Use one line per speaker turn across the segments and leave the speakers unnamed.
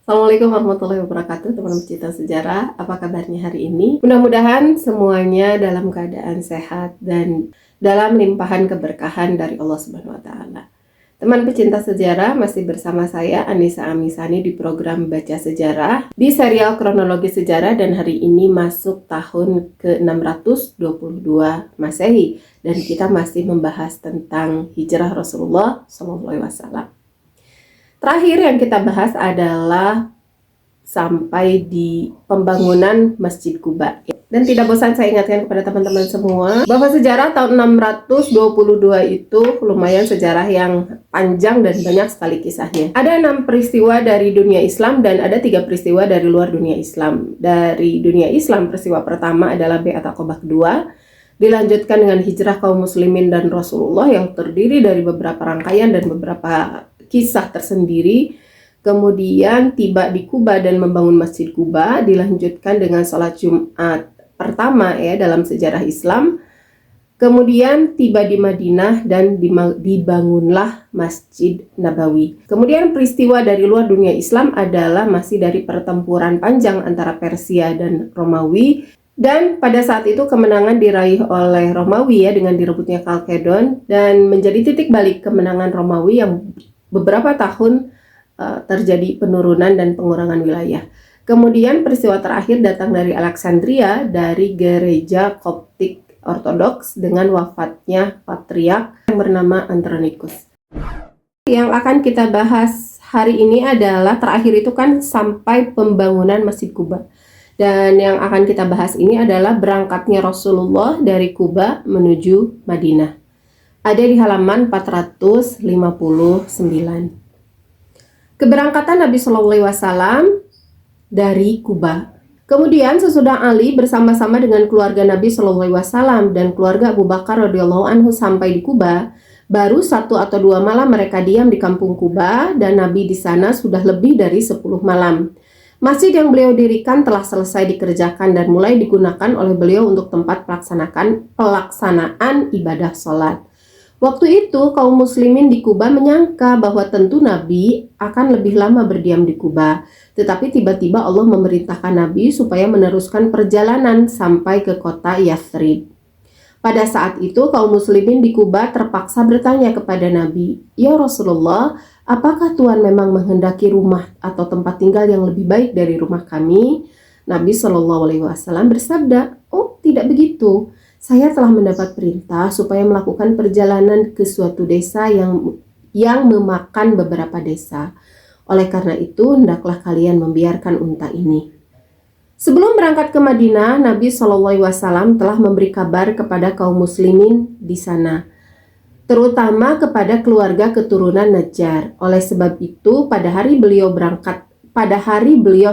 Assalamualaikum warahmatullahi wabarakatuh, teman pecinta sejarah. Apa kabarnya hari ini? Mudah-mudahan semuanya dalam keadaan sehat dan dalam limpahan keberkahan dari Allah Subhanahu wa taala. Teman pecinta sejarah, masih bersama saya Anissa Amisani di program Baca Sejarah di serial kronologi sejarah, dan hari ini masuk tahun ke-622 Masehi dan kita masih membahas tentang hijrah Rasulullah SAW. Terakhir yang kita bahas adalah sampai di pembangunan Masjid Quba. Dan tidak bosan saya ingatkan kepada teman-teman semua bahwa sejarah tahun 622 itu lumayan sejarah yang panjang dan banyak sekali kisahnya. Ada 6 peristiwa dari dunia Islam dan ada 3 peristiwa dari luar dunia Islam. Dari dunia Islam, peristiwa pertama adalah Bai'at Aqabah kedua, dilanjutkan dengan hijrah kaum muslimin dan Rasulullah yang terdiri dari beberapa rangkaian dan beberapa kisah tersendiri. Kemudian tiba di Quba dan membangun Masjid Quba, dilanjutkan dengan sholat Jumat pertama dalam sejarah Islam. Kemudian tiba di Madinah dan dibangunlah Masjid Nabawi. Kemudian peristiwa dari luar dunia Islam adalah masih dari pertempuran panjang antara Persia dan Romawi. Dan pada saat itu kemenangan diraih oleh Romawi dengan direbutnya Kalkedon, dan menjadi titik balik kemenangan Romawi yang beberapa tahun terjadi penurunan dan pengurangan wilayah. Kemudian peristiwa terakhir datang dari Alexandria, dari gereja Koptik Ortodoks dengan wafatnya patriark yang bernama Andronicus. Yang akan kita bahas hari ini adalah terakhir itu kan sampai pembangunan Masjid Quba. Dan yang akan kita bahas ini adalah berangkatnya Rasulullah dari Quba menuju Madinah. Ada di halaman 459. Keberangkatan Nabi SAW dari Quba. Kemudian sesudah Ali bersama-sama dengan keluarga Nabi SAW dan keluarga Abu Bakar radhiyallahu anhu sampai di Quba, baru 1 atau 2 malam mereka diam di kampung Quba dan Nabi di sana sudah lebih dari 10 malam. Masjid yang beliau dirikan telah selesai dikerjakan dan mulai digunakan oleh beliau untuk tempat pelaksanaan ibadah sholat. Waktu itu kaum muslimin di Quba menyangka bahwa tentu Nabi akan lebih lama berdiam di Quba. Tetapi tiba-tiba Allah memerintahkan Nabi supaya meneruskan perjalanan sampai ke kota Yathrib. Pada saat itu kaum muslimin di Quba terpaksa bertanya kepada Nabi, "Ya Rasulullah, apakah Tuhan memang menghendaki rumah atau tempat tinggal yang lebih baik dari rumah kami?" Nabi SAW bersabda, "Oh, tidak begitu. Saya telah mendapat perintah supaya melakukan perjalanan ke suatu desa yang memakan beberapa desa. Oleh karena itu, hendaklah kalian membiarkan unta ini." Sebelum berangkat ke Madinah, Nabi SAW telah memberi kabar kepada kaum muslimin di sana, terutama kepada keluarga keturunan Najjar. Oleh sebab itu, pada hari beliau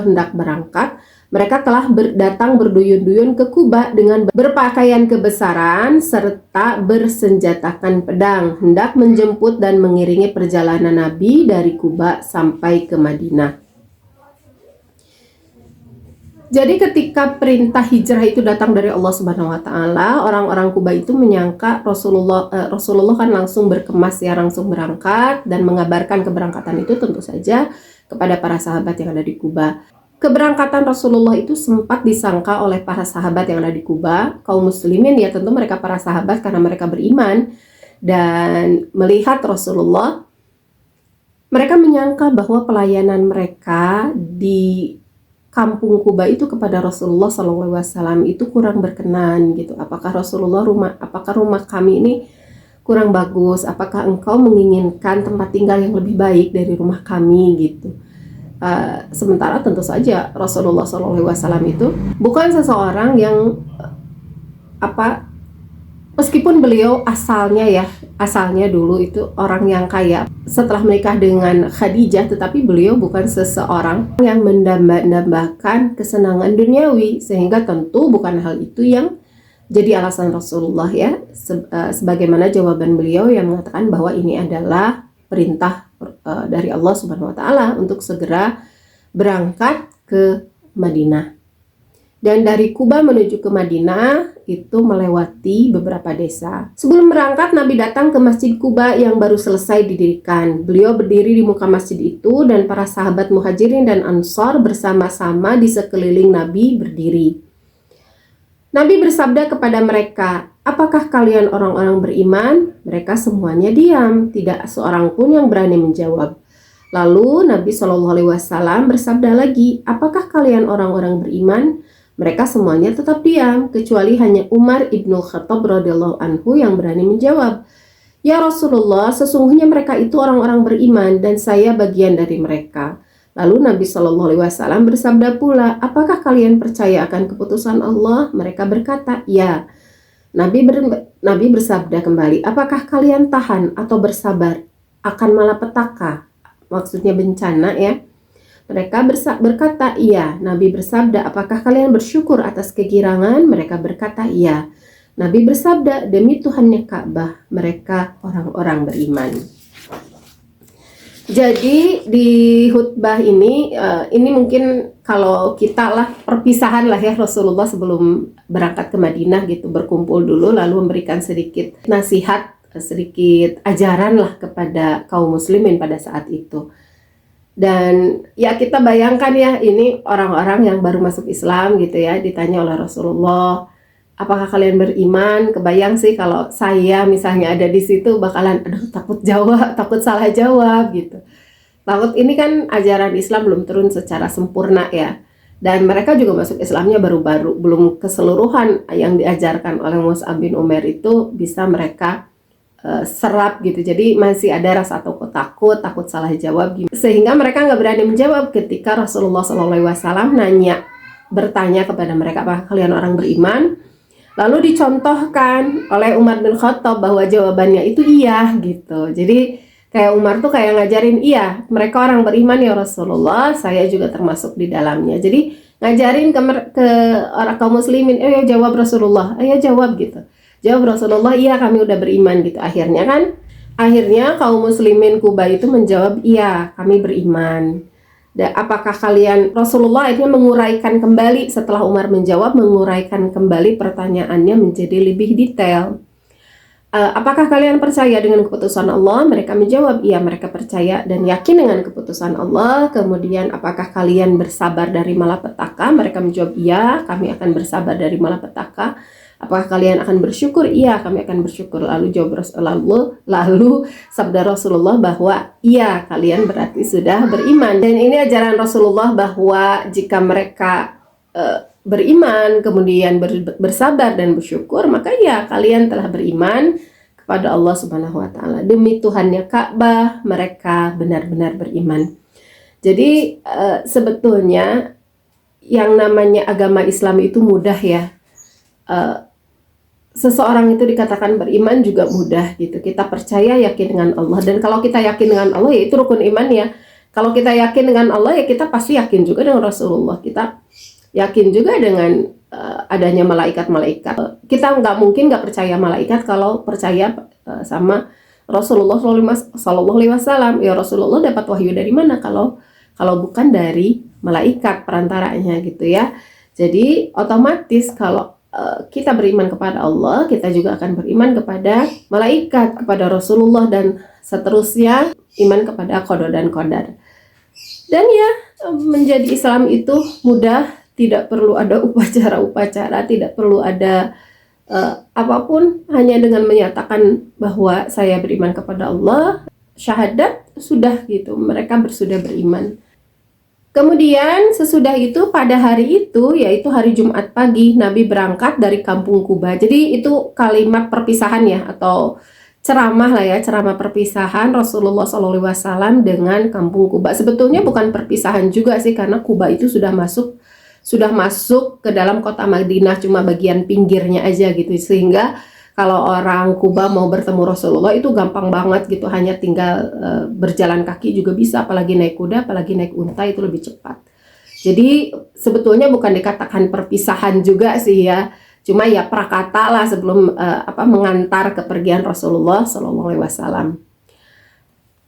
hendak berangkat, mereka telah datang berduyun-duyun ke Quba dengan berpakaian kebesaran serta bersenjatakan pedang, hendak menjemput dan mengiringi perjalanan Nabi dari Quba sampai ke Madinah. Jadi ketika perintah hijrah itu datang dari Allah Subhanahu wa taala, orang-orang Quba itu menyangka Rasulullah kan langsung langsung berangkat dan mengabarkan keberangkatan itu tentu saja kepada para sahabat yang ada di Quba. Keberangkatan Rasulullah itu sempat disangka oleh para sahabat yang ada di Quba, kaum muslimin tentu mereka para sahabat karena mereka beriman dan melihat Rasulullah. Mereka menyangka bahwa pelayanan mereka di kampung Quba itu kepada Rasulullah SAW itu kurang berkenan gitu. Apakah rumah kami ini kurang bagus? Apakah engkau menginginkan tempat tinggal yang lebih baik dari rumah kami gitu? Sementara tentu saja Rasulullah SAW itu bukan seseorang yang meskipun beliau asalnya dulu itu orang yang kaya setelah menikah dengan Khadijah, tetapi beliau bukan seseorang yang mendambakan kesenangan duniawi, sehingga tentu bukan hal itu yang jadi alasan Rasulullah sebagaimana jawaban beliau yang mengatakan bahwa ini adalah perintah dari Allah Subhanahu wa taala untuk segera berangkat ke Madinah. Dan dari Kuba menuju ke Madinah itu melewati beberapa desa. Sebelum berangkat, Nabi datang ke Masjid Kuba yang baru selesai didirikan. Beliau berdiri di muka masjid itu dan para sahabat Muhajirin dan Ansor bersama-sama di sekeliling Nabi berdiri. Nabi bersabda kepada mereka, "Apakah kalian orang-orang beriman?" Mereka semuanya diam, tidak seorang pun yang berani menjawab. Lalu Nabi SAW bersabda lagi, "Apakah kalian orang-orang beriman?" Mereka semuanya tetap diam, kecuali hanya Umar ibnu Khattab radhiyallahu anhu yang berani menjawab, "Ya Rasulullah, sesungguhnya mereka itu orang-orang beriman dan saya bagian dari mereka." Lalu Nabi SAW bersabda pula, "Apakah kalian percaya akan keputusan Allah?" Mereka berkata, "Ya." Nabi bersabda kembali, "Apakah kalian tahan atau bersabar akan malapetaka?" Maksudnya bencana ya. Mereka berkata, "Iya." Nabi bersabda, "Apakah kalian bersyukur atas kegirangan?" Mereka berkata, "Iya." Nabi bersabda, "Demi Tuhannya Ka'bah, mereka orang-orang beriman." Jadi di khutbah ini mungkin kalau kita lah perpisahan lah ya, Rasulullah sebelum berangkat ke Madinah gitu, berkumpul dulu lalu memberikan sedikit nasihat, sedikit ajaran lah kepada kaum muslimin pada saat itu. Dan ya kita bayangkan ya, ini orang-orang yang baru masuk Islam gitu ya, ditanya oleh Rasulullah, "Apakah kalian beriman?" Kebayang sih kalau saya misalnya ada di situ bakalan takut jawab, takut salah jawab gitu. Takut, ini kan ajaran Islam belum turun secara sempurna ya. Dan mereka juga masuk Islamnya baru-baru, belum keseluruhan yang diajarkan oleh Mus'ab bin Umair itu bisa mereka serap gitu. Jadi masih ada rasa takut salah jawab gitu. Sehingga mereka nggak berani menjawab ketika Rasulullah SAW bertanya kepada mereka, "Apakah kalian orang beriman?" Lalu dicontohkan oleh Umar bin Khattab bahwa jawabannya itu iya gitu. Jadi kayak Umar tuh kayak ngajarin, "Iya, mereka orang beriman ya Rasulullah, saya juga termasuk di dalamnya." Jadi ngajarin ke orang kaum muslimin, "Ayo jawab Rasulullah, ayo jawab," gitu. Jawab Rasulullah, "Iya kami udah beriman," gitu. Akhirnya kaum muslimin Kuba itu menjawab, "Iya kami beriman." Dan apakah kalian, Rasulullah akhirnya menguraikan kembali setelah Umar menjawab, menguraikan kembali pertanyaannya menjadi lebih detail. "Apakah kalian percaya dengan keputusan Allah?" Mereka menjawab, "Iya mereka percaya dan yakin dengan keputusan Allah." Kemudian, "Apakah kalian bersabar dari malapetaka?" Mereka menjawab, "Iya kami akan bersabar dari malapetaka." "Apakah kalian akan bersyukur?" "Iya kami akan bersyukur." Lalu sabda Rasulullah bahwa iya kalian berarti sudah beriman. Dan ini ajaran Rasulullah bahwa jika mereka beriman kemudian bersabar dan bersyukur, maka ya kalian telah beriman kepada Allah Subhanahu wa taala. Demi Tuhannya Ka'bah mereka benar-benar beriman. Jadi sebetulnya yang namanya agama Islam itu mudah ya. Seseorang itu dikatakan beriman juga mudah gitu. Kita percaya, yakin dengan Allah. Dan kalau kita yakin dengan Allah ya itu rukun iman ya. Kalau kita yakin dengan Allah ya kita pasti yakin juga dengan Rasulullah. Kita yakin juga dengan adanya malaikat-malaikat. Kita nggak mungkin nggak percaya malaikat kalau percaya sama Rasulullah SAW. Ya Rasulullah dapat wahyu dari mana kalau bukan dari malaikat perantaranya gitu ya. Jadi otomatis kalau kita beriman kepada Allah, kita juga akan beriman kepada malaikat, kepada Rasulullah, dan seterusnya iman kepada qada dan qadar. Dan ya, menjadi Islam itu mudah, tidak perlu ada upacara-upacara, tidak perlu ada apapun, hanya dengan menyatakan bahwa saya beriman kepada Allah, syahadat, sudah gitu, mereka sudah beriman. Kemudian sesudah itu pada hari itu, yaitu hari Jumat pagi, Nabi berangkat dari kampung Kuba. Jadi itu kalimat perpisahan ya, atau ceramah lah ya, ceramah perpisahan Rasulullah SAW dengan kampung Kuba. Sebetulnya bukan perpisahan juga sih, karena Kuba itu sudah masuk ke dalam kota Madinah, cuma bagian pinggirnya aja gitu. Sehingga kalau orang Kuba mau bertemu Rasulullah itu gampang banget gitu, hanya tinggal berjalan kaki juga bisa, apalagi naik kuda, apalagi naik unta itu lebih cepat. Jadi sebetulnya bukan dikatakan perpisahan juga sih ya, cuma ya prakata lah sebelum mengantar kepergian Rasulullah SAW.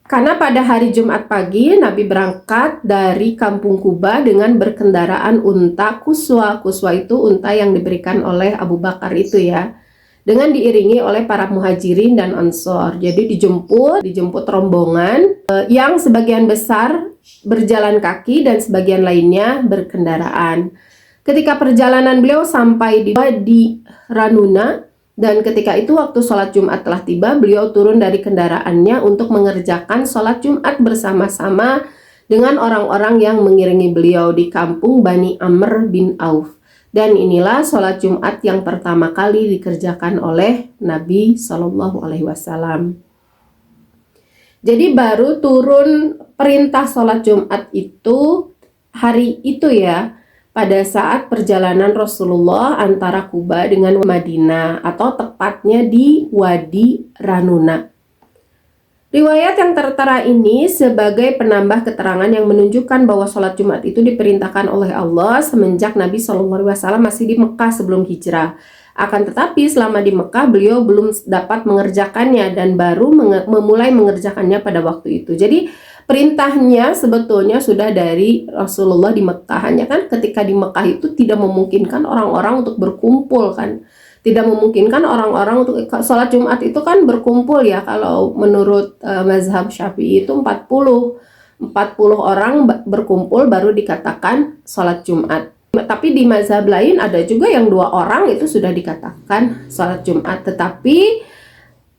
Karena pada hari Jumat pagi Nabi berangkat dari kampung Kuba dengan berkendaraan unta Quswa. Quswa itu unta yang diberikan oleh Abu Bakar itu ya. Dengan diiringi oleh para muhajirin dan ansor. Jadi dijemput rombongan yang sebagian besar berjalan kaki dan sebagian lainnya berkendaraan. Ketika perjalanan beliau sampai di Wadi Ranuna, dan ketika itu waktu sholat Jumat telah tiba, beliau turun dari kendaraannya untuk mengerjakan sholat Jumat bersama-sama dengan orang-orang yang mengiringi beliau di kampung Bani Amr bin Auf. Dan inilah sholat Jumat yang pertama kali dikerjakan oleh Nabi Shallallahu Alaihi Wasallam. Jadi baru turun perintah sholat Jumat itu hari itu ya, pada saat perjalanan Rasulullah antara Kuba dengan Madinah, atau tepatnya di Wadi Ranuna. Riwayat yang tertera ini sebagai penambah keterangan yang menunjukkan bahwa sholat Jumat itu diperintahkan oleh Allah semenjak Nabi SAW masih di Mekah sebelum hijrah. Akan tetapi selama di Mekah beliau belum dapat mengerjakannya dan baru memulai mengerjakannya pada waktu itu. Jadi perintahnya sebetulnya sudah dari Rasulullah di Mekah, hanya kan ketika di Mekah itu tidak memungkinkan orang-orang untuk berkumpul kan. Tidak memungkinkan orang-orang untuk sholat Jumat itu kan berkumpul ya, kalau menurut mazhab Syafi'i itu 40 orang berkumpul baru dikatakan sholat Jumat. Tapi di mazhab lain ada juga yang 2 orang itu sudah dikatakan sholat Jumat. Tetapi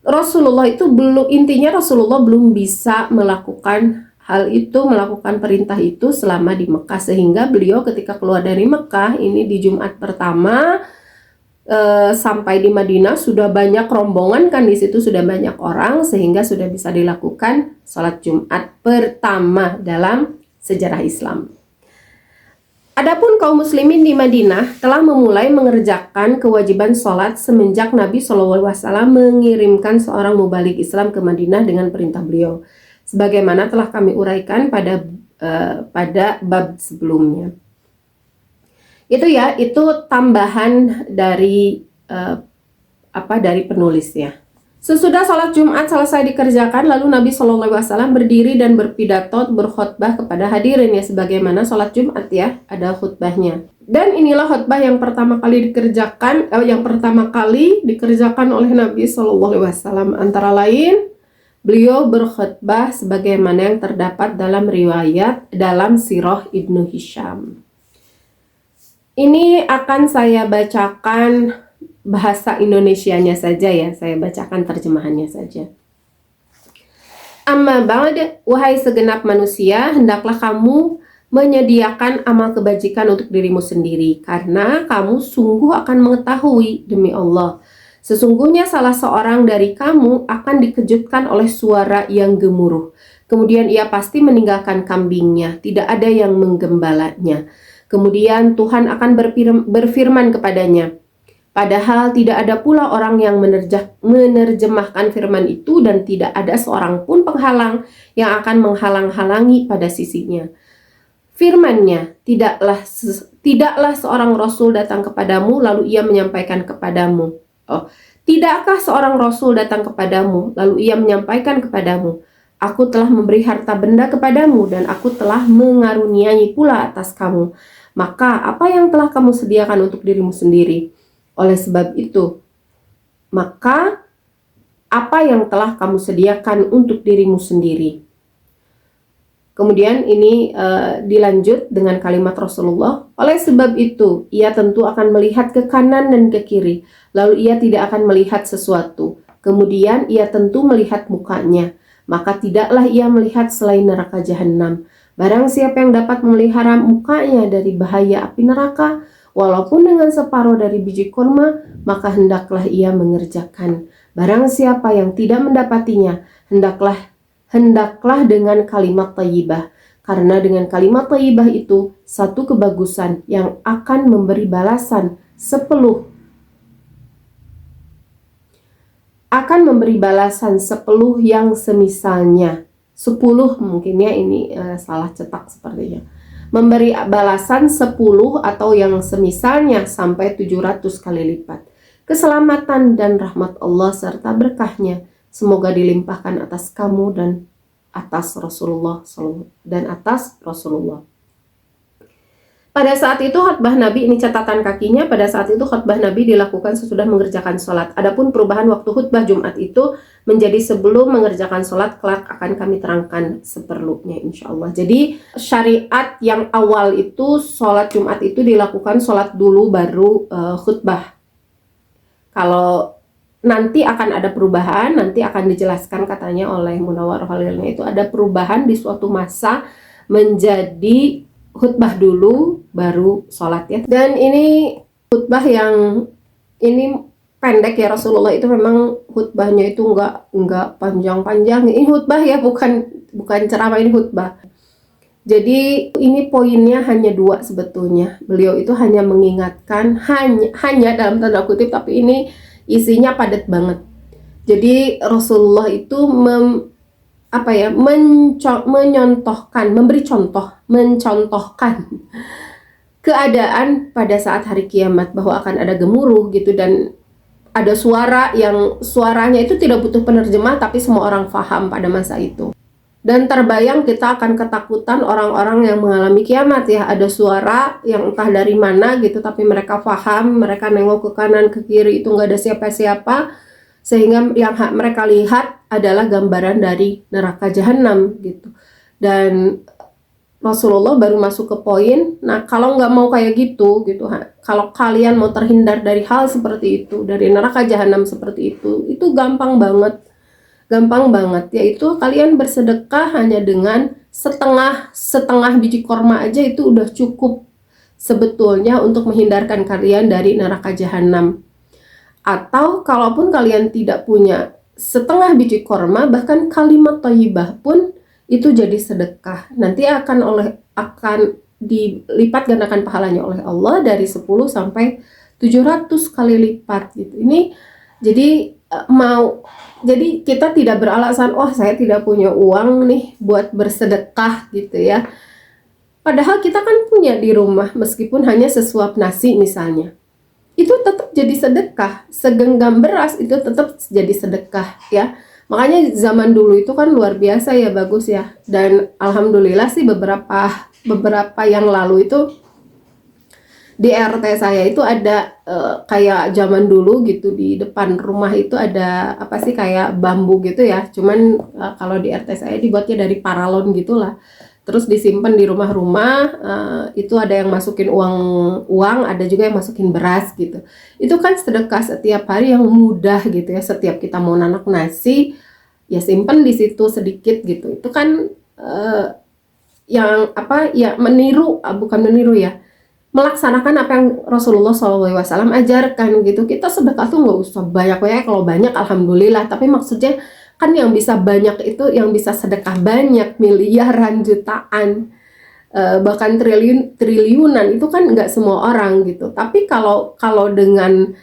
Rasulullah belum bisa melakukan hal itu, melakukan perintah itu selama di Mekah, sehingga beliau ketika keluar dari Mekah ini di Jumat pertama sampai di Madinah sudah banyak rombongan kan, di situ sudah banyak orang, sehingga sudah bisa dilakukan sholat Jumat pertama dalam sejarah Islam. Adapun kaum muslimin di Madinah telah memulai mengerjakan kewajiban sholat semenjak Nabi SAW mengirimkan seorang mubalik Islam ke Madinah dengan perintah beliau, sebagaimana telah kami uraikan pada bab sebelumnya. Itu tambahan dari dari penulis ya. Sesudah sholat Jumat selesai dikerjakan, lalu Nabi SAW berdiri dan berpidato, berkhutbah kepada hadirin ya, sebagaimana sholat Jumat ya, ada khutbahnya. Dan inilah khutbah yang pertama kali dikerjakan oleh Nabi SAW. Antara lain, beliau berkhutbah sebagaimana yang terdapat dalam riwayat dalam Sirah Ibnu Hisham. Ini akan saya bacakan bahasa Indonesianya saja ya, saya bacakan terjemahannya saja. Amma ba'd, wahai segenap manusia, hendaklah kamu menyediakan amal kebajikan untuk dirimu sendiri, karena kamu sungguh akan mengetahui demi Allah, sesungguhnya salah seorang dari kamu akan dikejutkan oleh suara yang gemuruh. Kemudian ia pasti meninggalkan kambingnya, tidak ada yang menggembalanya. Kemudian Tuhan akan berfirman kepadanya, padahal tidak ada pula orang yang menerjemahkan firman itu, dan tidak ada seorang pun penghalang yang akan menghalang-halangi pada sisinya. Firman-Nya, tidaklah seorang rasul datang kepadamu lalu ia menyampaikan kepadamu. Tidakkah seorang rasul datang kepadamu lalu ia menyampaikan kepadamu, aku telah memberi harta benda kepadamu dan aku telah mengaruniai pula atas kamu. Maka apa yang telah kamu sediakan untuk dirimu sendiri? Oleh sebab itu, maka apa yang telah kamu sediakan untuk dirimu sendiri? Kemudian ini dilanjut dengan kalimat Rasulullah, oleh sebab itu ia tentu akan melihat ke kanan dan ke kiri, lalu ia tidak akan melihat sesuatu. Kemudian ia tentu melihat mukanya, maka tidaklah ia melihat selain neraka jahanam. Barang siapa yang dapat memelihara mukanya dari bahaya api neraka, walaupun dengan separuh dari biji kurma, maka hendaklah ia mengerjakan. Barang siapa yang tidak mendapatinya, hendaklah dengan kalimat thayyibah, karena dengan kalimat thayyibah itu satu kebagusan yang akan memberi balasan 10 yang semisalnya. 10 mungkin ya, ini salah cetak sepertinya. Memberi balasan 10 atau yang semisalnya sampai 700 kali lipat. Keselamatan dan rahmat Allah serta berkahnya semoga dilimpahkan atas kamu dan atas Rasulullah dan atas Rasulullah. Pada saat itu khutbah Nabi, ini catatan kakinya, pada saat itu khutbah Nabi dilakukan sesudah mengerjakan sholat. Adapun perubahan waktu khutbah Jumat itu menjadi sebelum mengerjakan sholat, kelak akan kami terangkan seperlunya insya Allah. Jadi syariat yang awal itu sholat Jumat itu dilakukan sholat dulu baru khutbah. Kalau nanti akan ada perubahan, nanti akan dijelaskan katanya oleh Munawwar Khalilnya, itu ada perubahan di suatu masa menjadi khutbah dulu baru sholat ya. Dan ini khutbah yang ini pendek ya, Rasulullah itu memang khutbahnya itu enggak panjang-panjang. Ini khutbah ya, bukan ceramah, ini khutbah. Jadi ini poinnya hanya 2 sebetulnya. Beliau itu hanya mengingatkan, hanya dalam tanda kutip, tapi ini isinya padat banget. Jadi Rasulullah itu mencontohkan keadaan pada saat hari kiamat, bahwa akan ada gemuruh gitu, dan ada suaranya itu tidak butuh penerjemah, tapi semua orang paham pada masa itu. Dan terbayang kita akan ketakutan orang-orang yang mengalami kiamat ya, ada suara yang entah dari mana gitu, tapi mereka paham, mereka nengok ke kanan ke kiri itu nggak ada siapa-siapa, sehingga yang mereka lihat adalah gambaran dari neraka jahanam gitu. Dan Rasulullah baru masuk ke poin, nah kalau nggak mau kayak gitu, kalau kalian mau terhindar dari hal seperti itu, dari neraka jahanam seperti itu gampang banget, yaitu kalian bersedekah hanya dengan setengah biji korma aja, itu udah cukup sebetulnya untuk menghindarkan kalian dari neraka jahanam. Atau kalaupun kalian tidak punya setengah biji korma, bahkan kalimat thayyibah pun itu jadi sedekah. Nanti akan dilipat gandakan pahalanya oleh Allah dari 10 sampai 700 kali lipat gitu. Ini jadi kita tidak beralasan, saya tidak punya uang nih buat bersedekah gitu ya. Padahal kita kan punya di rumah, meskipun hanya sesuap nasi misalnya, itu tetap jadi sedekah. Segenggam beras itu tetap jadi sedekah ya. Makanya zaman dulu itu kan luar biasa ya, bagus ya. Dan alhamdulillah sih beberapa yang lalu itu di RT saya itu ada kayak zaman dulu gitu, di depan rumah itu ada kayak bambu gitu ya. Cuman kalau di RT saya dibuatnya dari paralon gitulah. Terus disimpan di rumah-rumah, itu ada yang masukin uang, ada juga yang masukin beras gitu. Itu kan sedekah setiap hari yang mudah gitu ya. Setiap kita mau nanak nasi, ya simpan di situ sedikit gitu. Itu kan bukan meniru ya, melaksanakan apa yang Rasulullah SAW ajarkan gitu. Kita sedekah tuh nggak usah banyak-banyak, kalau banyak alhamdulillah, tapi maksudnya kan yang bisa banyak itu, yang bisa sedekah banyak, miliaran, jutaan, bahkan triliunan, itu kan nggak semua orang gitu. Tapi kalau dengan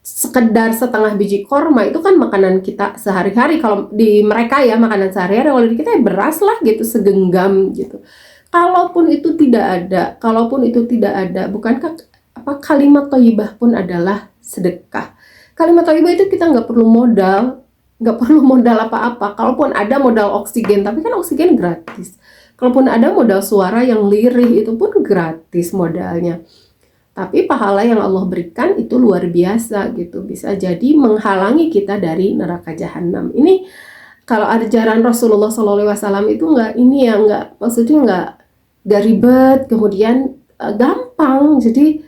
sekedar setengah biji korma, itu kan makanan kita sehari-hari. Kalau di mereka ya makanan sehari-hari, kalau di kita ya beras lah gitu, segenggam gitu. Kalaupun itu tidak ada, bukankah kalimat thayyibah pun adalah sedekah? Kalimat thayyibah itu kita nggak perlu modal apa-apa. Kalaupun ada modal oksigen, tapi kan oksigen gratis. Kalaupun ada modal suara yang lirih, itu pun gratis modalnya. Tapi pahala yang Allah berikan itu luar biasa gitu, bisa jadi menghalangi kita dari neraka jahanam. Ini kalau ajaran Rasulullah SAW itu maksudnya nggak ribet, kemudian gampang. Jadi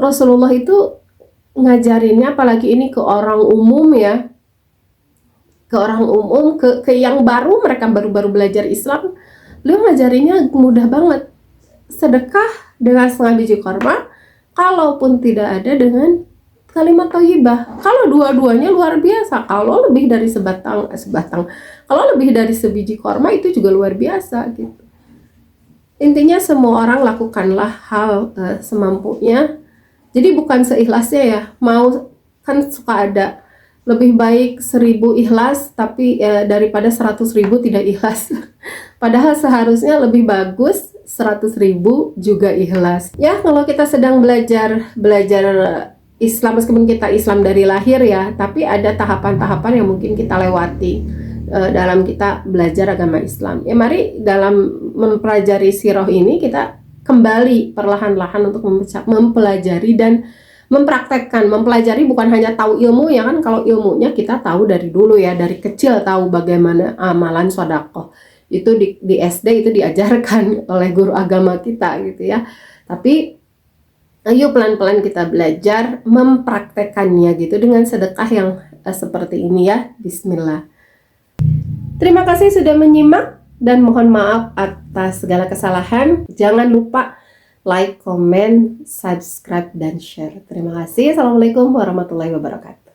Rasulullah itu ngajarinnya, apalagi ini ke orang umum ya, ke yang mereka baru belajar Islam, beliau ngajarinnya mudah banget. Sedekah dengan setengah biji korma, kalaupun tidak ada dengan kalimat thayyibah. Kalau dua-duanya luar biasa. Kalau lebih dari sebatang, kalau lebih dari sebiji korma itu juga luar biasa gitu. Intinya semua orang lakukanlah hal semampunya. Jadi bukan seikhlasnya ya. Mau kan suka ada lebih baik 1000 ikhlas tapi daripada 100.000 tidak ikhlas. Padahal seharusnya lebih bagus 100.000 juga ikhlas. Ya, kalau kita sedang belajar Islam, meskipun kita Islam dari lahir ya, tapi ada tahapan-tahapan yang mungkin kita lewati. dalam kita belajar agama Islam. Ya mari dalam mempelajari sirah ini kita kembali perlahan-lahan untuk mempelajari dan mempraktekkan. Mempelajari bukan hanya tahu ilmu ya kan, kalau ilmunya kita tahu dari dulu ya, dari kecil tahu bagaimana amalan sedekah. Itu di SD itu diajarkan oleh guru agama kita gitu ya. Tapi ayo pelan-pelan kita belajar mempraktekannya gitu dengan sedekah yang seperti ini ya. Bismillah. Terima kasih sudah menyimak dan mohon maaf atas segala kesalahan. Jangan lupa like, comment, subscribe, dan share. Terima kasih. Assalamualaikum warahmatullahi wabarakatuh.